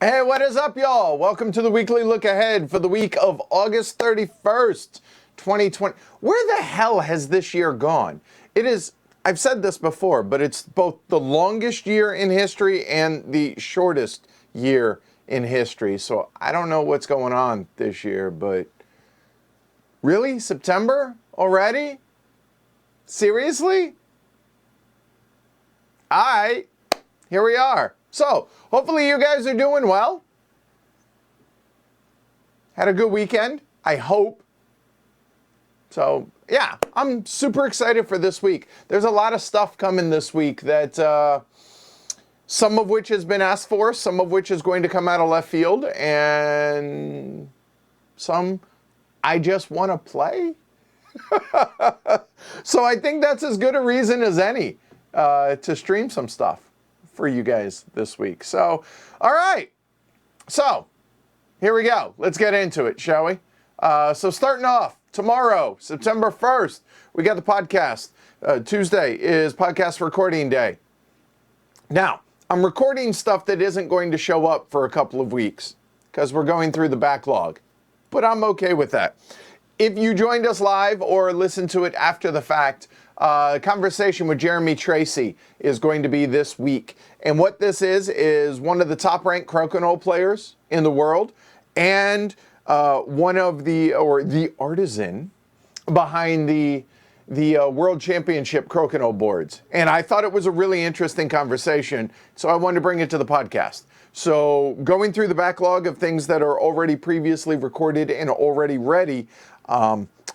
Hey, what is up, y'all? Welcome to the weekly look ahead for the week of August 31st, 2020. Where the hell has this year gone? It is, I've said this before, but it's both the longest year in history and the shortest year in history. So I don't know what's going on this year, but really? September already? Seriously? All right, here we are. So, hopefully you guys are doing well. Had a good weekend, I hope. So, yeah, I'm super excited for this week. There's a lot of stuff coming this week that some of which has been asked for, some of which is going to come out of left field, and some I just want to play. So I think that's as good a reason as any to stream some stuff for you guys this week. So, all right. So, here we go. Let's get into it, shall we? So starting off, tomorrow, September 1st, we got the podcast. Tuesday is podcast recording day. Now, I'm recording stuff that isn't going to show up for a couple of weeks because we're going through the backlog, but I'm okay with that. If you joined us live or listened to it after the fact, conversation with Jeremy Tracy is going to be this week. And what this is one of the top-ranked crokinole players in the world and one of the artisan behind the World Championship crokinole boards. And I thought it was a really interesting conversation, so I wanted to bring it to the podcast. So going through the backlog of things that are already previously recorded and already ready,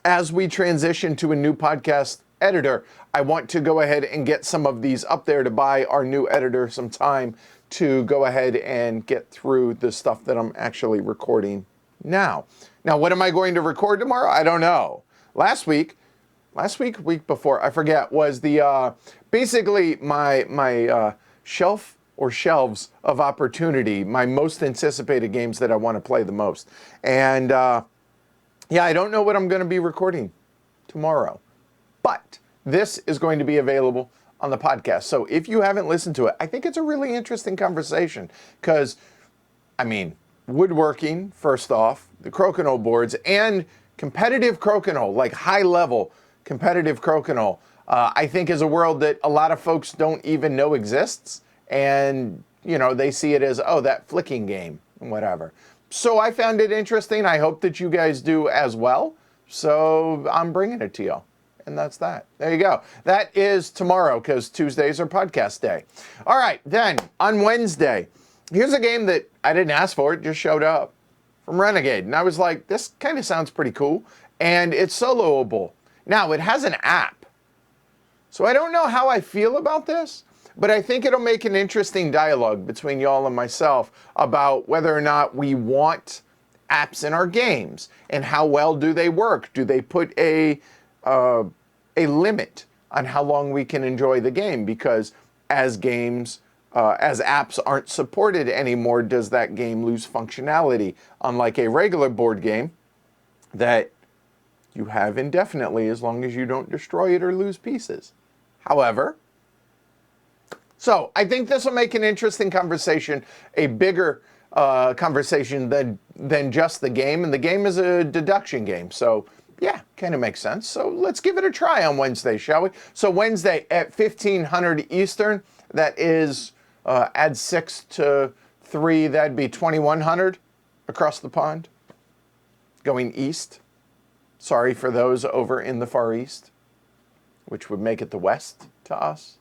as we transition to a new podcast editor, I want to go ahead and get some of these up there to buy our new editor some time to go ahead and get through the stuff that I'm actually recording now. Now, what am I going to record tomorrow? I don't know. Last week, week before, I forget, was the basically my shelf or shelves of opportunity, my most anticipated games that I want to play the most. And yeah, I don't know what I'm going to be recording tomorrow, but this is going to be available on the podcast. So if you haven't listened to it, I think it's a really interesting conversation because, I mean, woodworking, first off, the crokinole boards, and competitive crokinole, like high-level competitive crokinole, I think is a world that a lot of folks don't even know exists. And, you know, they see it as, oh, that flicking game, whatever. So I found it interesting. I hope that you guys do as well. So I'm bringing it to you. And that's that. There you go. That is tomorrow because Tuesdays are podcast day. All right, then on Wednesday, here's a game that I didn't ask for. It just showed up from Renegade. And I was like, this kind of sounds pretty cool. And it's soloable. Now, it has an app. So I don't know how I feel about this, but I think it'll make an interesting dialogue between y'all and myself about whether or not we want apps in our games and how well do they work. Do they put a limit on how long we can enjoy the game? Because as apps aren't supported anymore, does that game lose functionality? Unlike a regular board game that you have indefinitely as long as you don't destroy it or lose pieces. However, so I think this will make an interesting conversation, a bigger conversation than just the game. And the game is a deduction game. So yeah, kind of makes sense. So let's give it a try on Wednesday, shall we? So Wednesday at 1500 Eastern, that is, add 6 to 3, that'd be 2100 across the pond, going east. Sorry for those over in the Far East, which would make it the West to us.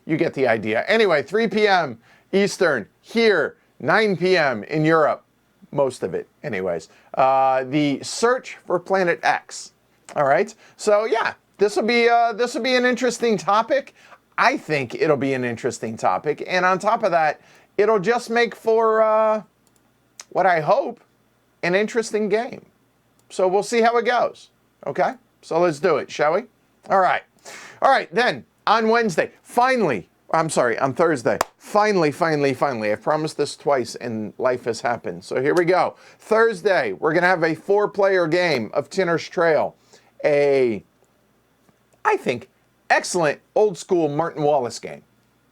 You get the idea. Anyway, 3 p.m. Eastern here, 9 p.m. in Europe. Most of it, anyways. The Search for Planet X. All right. So yeah, this will be an interesting topic. I think it'll be an interesting topic, and on top of that, it'll just make for what I hope an interesting game. So we'll see how it goes. Okay. So let's do it, shall we? All right. Then on Wednesday, on Thursday, finally, I've promised this twice and life has happened. So here we go. Thursday, we're going to have a 4-player game of Tinner's Trail. I think, excellent old school Martin Wallace game.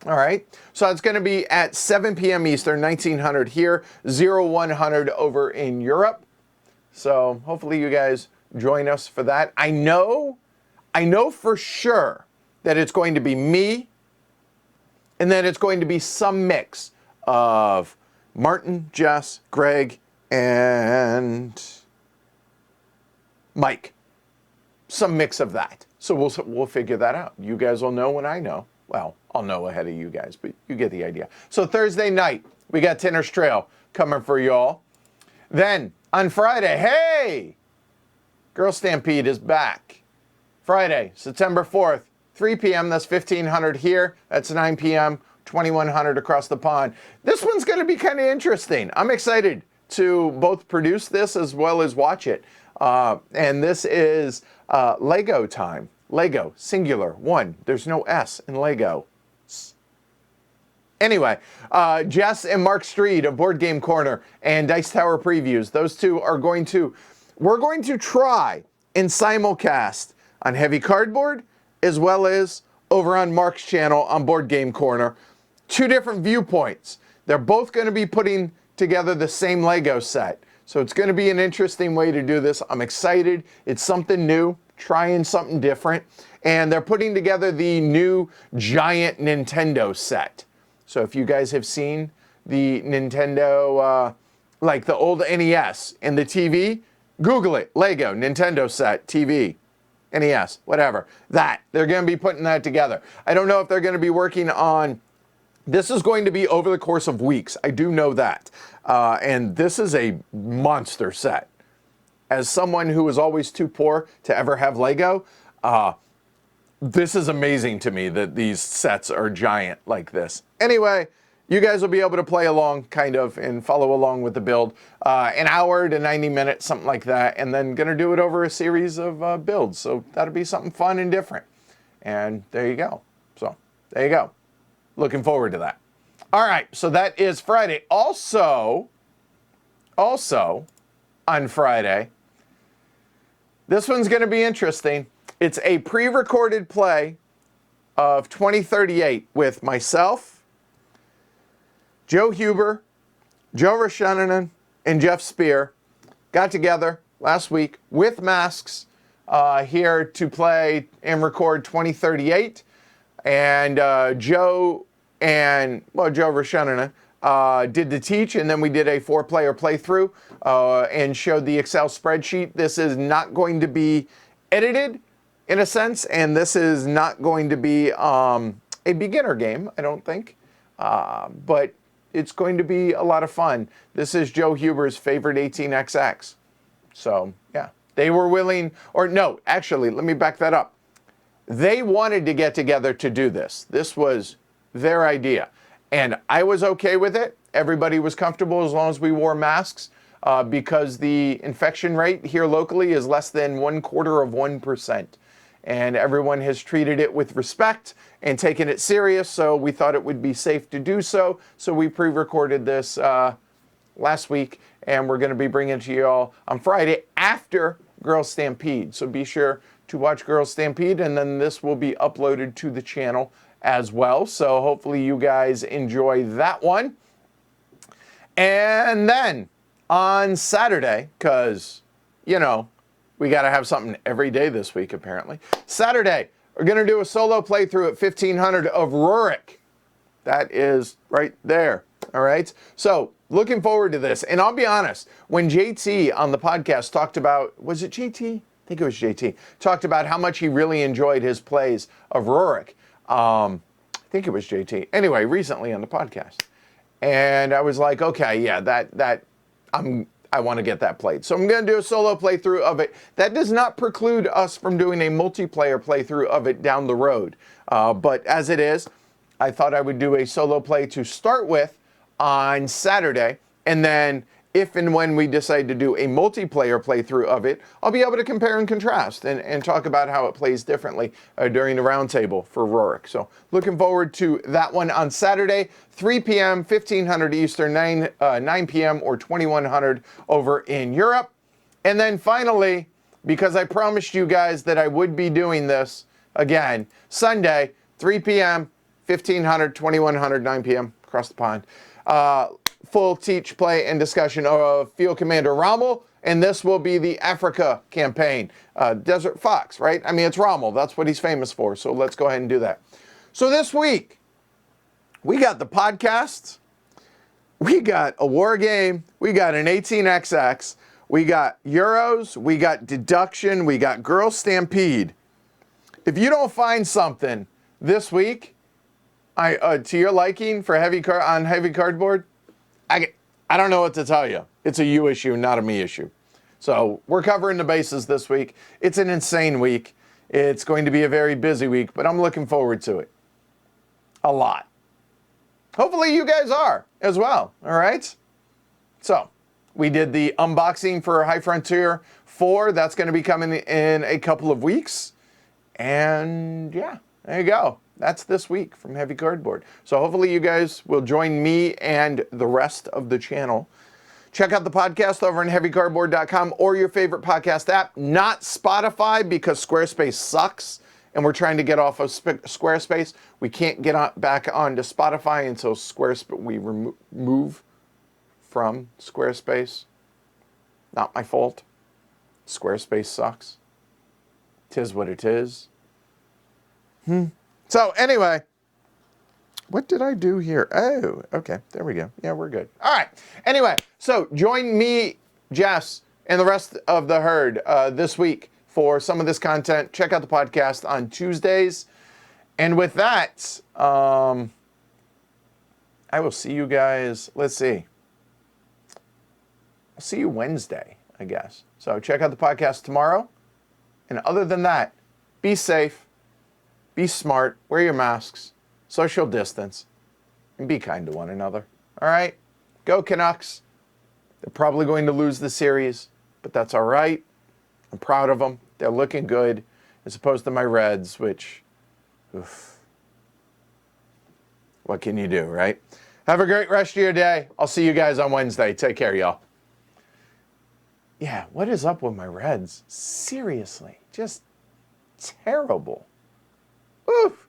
All right, so it's going to be at 7 p.m. Eastern, 1900 here, 0100 over in Europe. So hopefully you guys join us for that. I know for sure that it's going to be me, and then it's going to be some mix of Martin, Jess, Greg, and Mike. Some mix of that. So we'll figure that out. You guys will know when I know. Well, I'll know ahead of you guys, but you get the idea. So Thursday night, we got Tinner's Trail coming for y'all. Then on Friday, hey, Girl Stampede is back. Friday, September 4th, 3 p.m. That's 1500 here. That's 9 p.m., 2100 across the pond. This one's going to be kind of interesting. I'm excited to both produce this as well as watch it. And this is Lego time. Lego, singular, one. There's no S in Lego. Anyway, Jess and Mark Street of Board Game Corner and Dice Tower Previews. Those two are we're going to try and simulcast on Heavy Cardboard as well as over on Mark's channel on Board Game Corner. Two different viewpoints. They're both going to be putting together the same Lego set. So it's going to be an interesting way to do this. I'm excited. It's something new, trying something different. And they're putting together the new giant Nintendo set. So if you guys have seen the Nintendo, like the old NES and the TV, Google it, Lego, Nintendo set, TV, NES, whatever. That, they're going to be putting that together. I don't know if they're going to be working on, this is going to be over the course of weeks. I do know that. And this is a monster set. As someone who was always too poor to ever have Lego, this is amazing to me that these sets are giant like this. Anyway, you guys will be able to play along, kind of, and follow along with the build. An hour to 90 minutes, something like that, and then going to do it over a series of builds. So that'll be something fun and different. And there you go. So there you go. Looking forward to that. All right, so that is Friday. Also on Friday, this one's going to be interesting. It's a pre-recorded play of 2038 with myself, Joe Huber, Joe Rashanen, and Jeff Spear. Got together last week with masks here to play and record 2038. And Joe Rashanen did the teach, and then we did a 4-player playthrough and showed the Excel spreadsheet. This is not going to be edited in a sense, and this is not going to be a beginner game, I don't think, but it's going to be a lot of fun. This is Joe Huber's favorite 18XX. So, yeah, they were willing, or no, actually, let me back that up. They wanted to get together to do this. This was their idea. And I was okay with it. Everybody was comfortable as long as we wore masks because the infection rate here locally is less than 1/4%. And everyone has treated it with respect and taken it serious, so we thought it would be safe to do so. So we pre-recorded this last week, and we're going to be bringing it to you all on Friday after Girls Stampede. So be sure to watch Girls Stampede, and then this will be uploaded to the channel as well. So hopefully you guys enjoy that one. And then on Saturday, because, you know, we got to have something every day this week, apparently. Saturday, we're going to do a solo playthrough at 1500 of Rurik. That is right there. All right. So looking forward to this. And I'll be honest, when JT on the podcast talked about, was it JT? I think it was JT. Talked about how much he really enjoyed his plays of Rurik. I think it was JT. Anyway, recently on the podcast. And I was like, okay, yeah, I want to get that played. So I'm going to do a solo playthrough of it. That does not preclude us from doing a multiplayer playthrough of it down the road. But as it is, I thought I would do a solo play to start with on Saturday. And then if and when we decide to do a multiplayer playthrough of it, I'll be able to compare and contrast and talk about how it plays differently during the roundtable for Rurik. So looking forward to that one on Saturday, 3 p.m., 1500 Eastern, 9 p.m. or 2100 over in Europe. And then finally, because I promised you guys that I would be doing this again, Sunday, 3 p.m., 1500, 2100, 9 p.m. across the pond. Full teach, play, and discussion of Field Commander Rommel, and this will be the Africa campaign. Desert Fox, right? I mean, it's Rommel. That's what he's famous for, so let's go ahead and do that. So this week, we got the podcasts, we got a war game, we got an 18XX, we got Euros, we got deduction, we got Girl Stampede. If you don't find something this week to your liking for heavy cardboard, I don't know what to tell you. It's a you issue, not a me issue. So we're covering the bases this week. It's an insane week. It's going to be a very busy week, but I'm looking forward to it. A lot. Hopefully you guys are as well, all right? So we did the unboxing for High Frontier 4. That's going to be coming in a couple of weeks. And yeah, there you go. That's this week from Heavy Cardboard. So hopefully you guys will join me and the rest of the channel. Check out the podcast over on heavycardboard.com or your favorite podcast app. Not Spotify because Squarespace sucks and we're trying to get off of Squarespace. We can't get back onto Spotify until we remove from Squarespace. Not my fault. Squarespace sucks. 'Tis what it is. So anyway, what did I do here? Oh, okay, there we go. Yeah, we're good. All right. Anyway, so join me, Jess, and the rest of the herd this week for some of this content. Check out the podcast on Tuesdays. And with that, I will see you guys. Let's see. I'll see you Wednesday, I guess. So check out the podcast tomorrow. And other than that, be safe, be smart, wear your masks, social distance, and be kind to one another. All right? Go Canucks. They're probably going to lose the series, but that's all right. I'm proud of them. They're looking good, as opposed to my Reds, which, oof. What can you do, right? Have a great rest of your day. I'll see you guys on Wednesday. Take care, y'all. Yeah, what is up with my Reds? Seriously, just terrible. Oof.